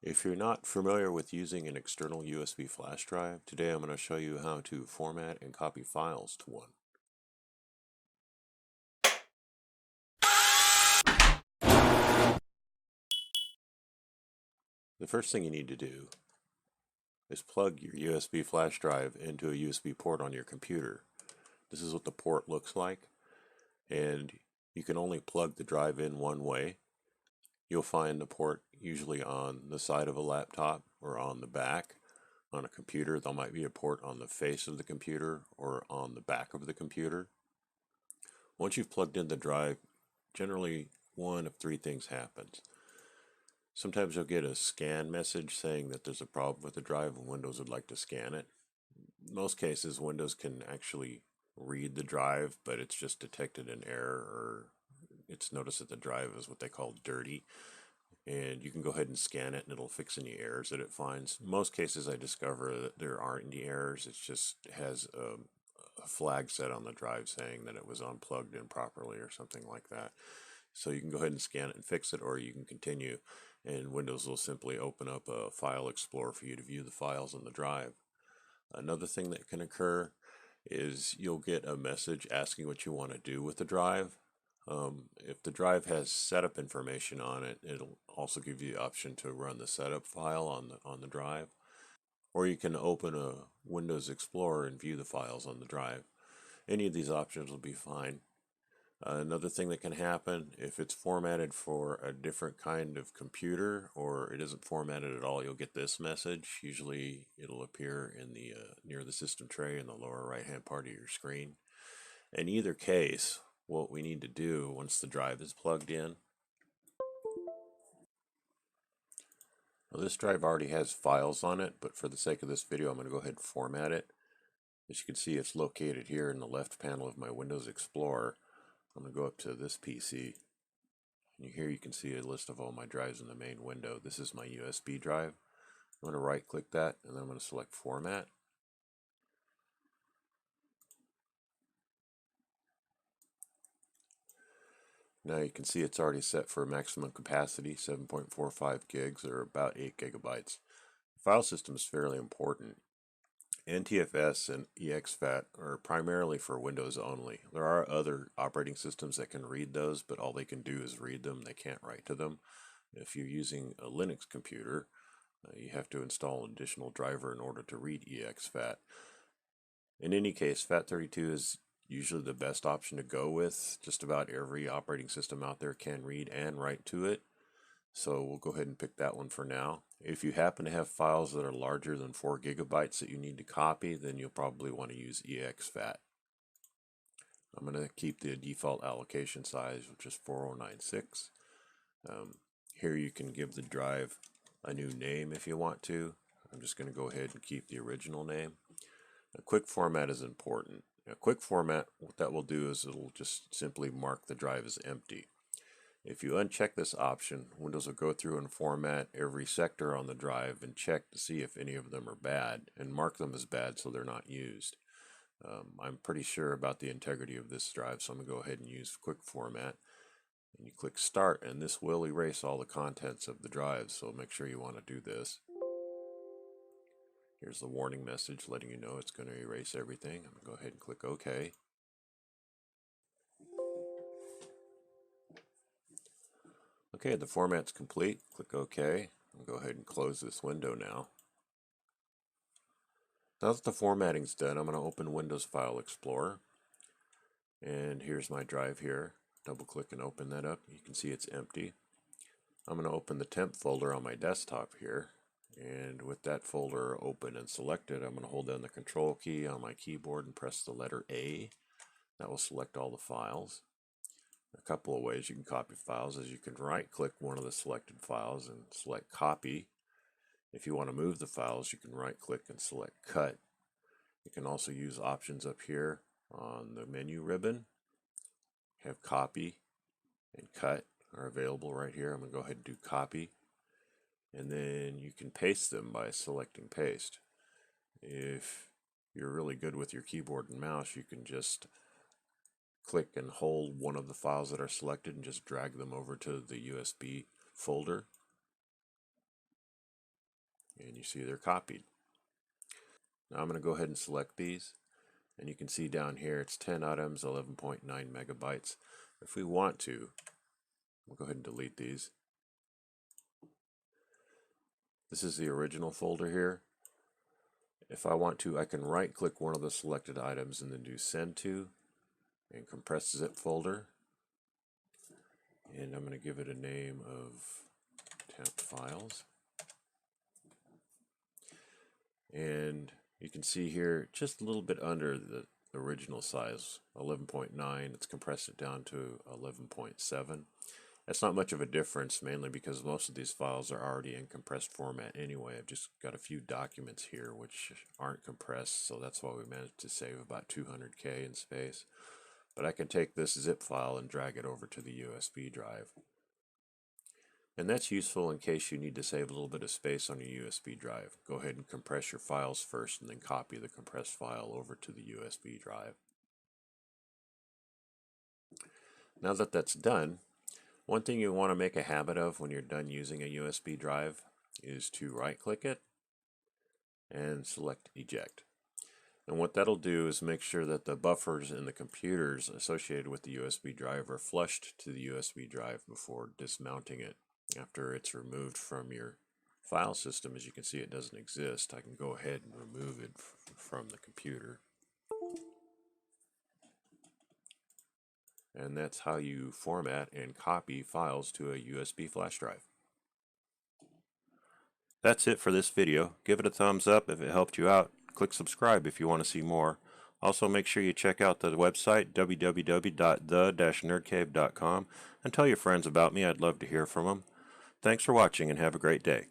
If you're not familiar with using an external USB flash drive, today I'm going to show you how to format and copy files to one. The first thing you need to do is plug your USB flash drive into a USB port on your computer. This is what the port looks like, and you can only plug the drive in one way. You'll find the port usually on the side of a laptop or on the back. On a computer, there might be a port on the face of the computer or on the back of the computer. Once you've plugged in the drive, generally one of three things happens. Sometimes you'll get a scan message saying that there's a problem with the drive and Windows would like to scan it. In most cases, Windows can actually read the drive, but it's just detected an error, or it's noticed that the drive is what they call dirty. And you can go ahead and scan it and it'll fix any errors that it finds. In most cases, I discover that there aren't any errors. It just has a flag set on the drive saying that it was unplugged improperly or something like that. So you can go ahead and scan it and fix it, or you can continue, and Windows will simply open up a file explorer for you to view the files on the drive. Another thing that can occur is you'll get a message asking what you want to do with the drive. If the drive has setup information on it, it'll also give you the option to run the setup file on the drive, or you can open a Windows Explorer and view the files on the drive. Any of these options will be fine. Another thing that can happen, if it's formatted for a different kind of computer or it isn't formatted at all, you'll get this message. Usually it'll appear in the near the system tray in the lower right hand part of your screen. In either case, what we need to do once the drive is plugged in, well, this drive already has files on it, but for the sake of this video I'm going to go ahead and format it. As you can see, it's located here in the left panel of my Windows Explorer. I'm going to go up to this PC. And here you can see a list of all my drives in the main window. This is my USB drive. I'm going to right click that and then I'm going to select format. Now you can see it's already set for maximum capacity, 7.45 gigs, or about 8 gigabytes. The file system is fairly important. NTFS and exFAT are primarily for Windows only. There are other operating systems that can read those, but all they can do is read them. They can't write to them. If you're using a Linux computer, you have to install an additional driver in order to read exFAT. In any case, FAT32 is usually the best option to go with. Just about every operating system out there can read and write to it. So we'll go ahead and pick that one for now. If you happen to have files that are larger than 4 gigabytes that you need to copy, then you'll probably want to use exFAT. I'm going to keep the default allocation size, which is 4096. Here you can give the drive a new name if you want to. I'm just going to go ahead and keep the original name. A quick format is important. A quick format, what that will do is it'll just simply mark the drive as empty. If you uncheck this option, Windows will go through and format every sector on the drive and check to see if any of them are bad and mark them as bad so they're not used. I'm pretty sure about the integrity of this drive, so I'm going to go ahead and use quick format. And you click start, and this will erase all the contents of the drive, so make sure you want to do this. Here's the warning message letting you know it's going to erase everything. I'm going to go ahead and click OK. Okay, the format's complete. Click OK. I'll go ahead and close this window now. Now that the formatting's done, I'm going to open Windows File Explorer. And here's my drive here. Double click and open that up. You can see it's empty. I'm going to open the temp folder on my desktop here. And with that folder open and selected, I'm going to hold down the control key on my keyboard and press the letter A. That will select all the files. A couple of ways you can copy files is you can right click one of the selected files and select copy. If you want to move the files, you can right click and select cut. You can also use options up here on the menu ribbon. Have copy and cut are available right here. I'm going to go ahead and do copy. And then you can paste them by selecting paste. If you're really good with your keyboard and mouse, you can just click and hold one of the files that are selected and just drag them over to the USB folder. and you see they're copied. Now I'm going to go ahead and select these, and you can see down here it's 10 items, 11.9 megabytes. If we want to, we'll go ahead and delete these. This is the original folder here. If I want to, I can right click one of the selected items and then do send to and compress zip folder. And I'm going to give it a name of temp files. And you can see here just a little under the original size, 11.9. It's compressed it down to 11.7. That's not much of a difference, mainly because most of these files are already in compressed format anyway. I've just got a few documents here which aren't compressed, so that's why we managed to save about 200K in space. But I can take this zip file and drag it over to the USB drive. And that's useful in case you need to save a little bit of space on your USB drive. Go ahead and compress your files first and then copy the compressed file over to the USB drive. Now that that's done, one thing you want to make a habit of when you're done using a USB drive is to right-click it and select Eject. And what that'll do is make sure that the buffers in the computers associated with the USB drive are flushed to the USB drive before dismounting it. After it's removed from your file system, as you can see it doesn't exist, I can go ahead and remove it from the computer. And that's how you format and copy files to a USB flash drive. That's it for this video. Give it a thumbs up if it helped you out. Click subscribe if you want to see more. Also, make sure you check out the website www.the-nerdcave.com and tell your friends about me. I'd love to hear from them. Thanks for watching and have a great day.